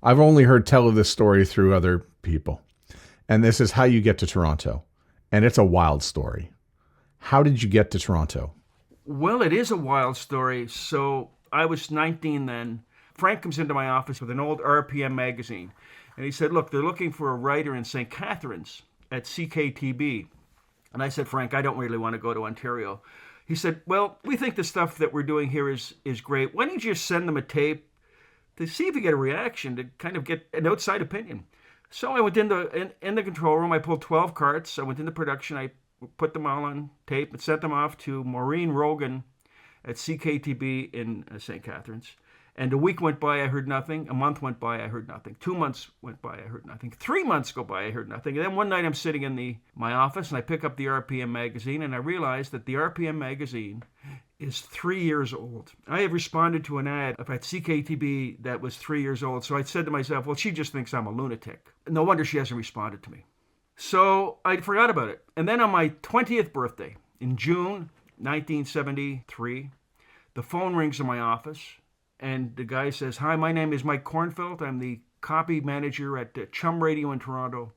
I've only heard tell of this story through other people. And this is how you get to Toronto. And it's a wild story. How did you get to Toronto? Well, it is a wild story. So I was 19 then. Frank comes into my office with an old RPM magazine. And he said, look, they're looking for a writer in St. Catharines at CKTB. And I said, Frank, I don't really want to go to Ontario. He said, well, we think the stuff that we're doing here is great. Why don't you just send them a tape to see if you get a reaction, to kind of get an outside opinion? So I went in the control room. I pulled 12 carts. I went into production. I put them all on tape and sent them off to Maureen Rogan at CKTB in St. Catharines. And a week went by, I heard nothing. A month went by, I heard nothing. 2 months went by, I heard nothing. 3 months go by, I heard nothing. And then one night I'm sitting in my office and I pick up the RPM magazine and I realize that the RPM magazine is 3 years old. I have responded to an ad at CKTB that was 3 years old. So I said to myself, well, she just thinks I'm a lunatic. No wonder she hasn't responded to me. So I forgot about it. And then on my 20th birthday in June 1973, the phone rings in my office. And the guy says, hi, my name is Mike Kornfeld. I'm the copy manager at CHUM Radio in Toronto.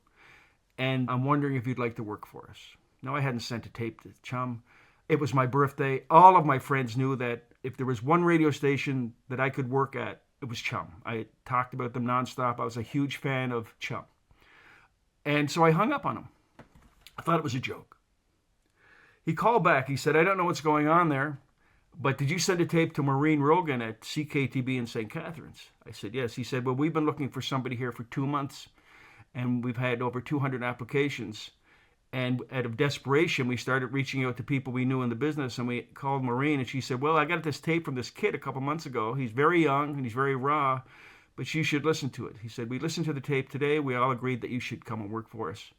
And I'm wondering if you'd like to work for us. Now, I hadn't sent a tape to CHUM. It was my birthday. All of my friends knew that if there was one radio station that I could work at, it was CHUM. I talked about them nonstop. I was a huge fan of CHUM. And so I hung up on him. I thought it was a joke. He called back. He said, I don't know what's going on there, but did you send a tape to Maureen Rogan at CKTB in St. Catharines? I said, yes. He said, well, we've been looking for somebody here for 2 months, and we've had over 200 applications. And out of desperation, we started reaching out to people we knew in the business, and we called Maureen, and she said, well, I got this tape from this kid a couple months ago. He's very young, and he's very raw, but you should listen to it. He said, we listened to the tape today. We all agreed that you should come and work for us.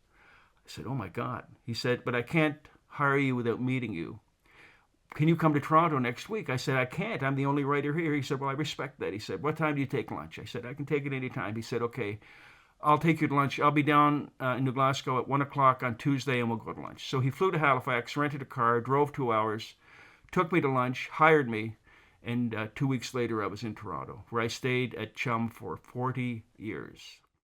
I said, oh, my God. He said, but I can't hire you without meeting you. Can you come to Toronto next week? I said, I can't. I'm the only writer here. He said, well, I respect that. He said, what time do you take lunch? I said, I can take it any time. He said, okay, I'll take you to lunch. I'll be down in New Glasgow at 1 o'clock on Tuesday, and we'll go to lunch. So he flew to Halifax, rented a car, drove 2 hours, took me to lunch, hired me, and 2 weeks later I was in Toronto, where I stayed at CHUM for 40 years.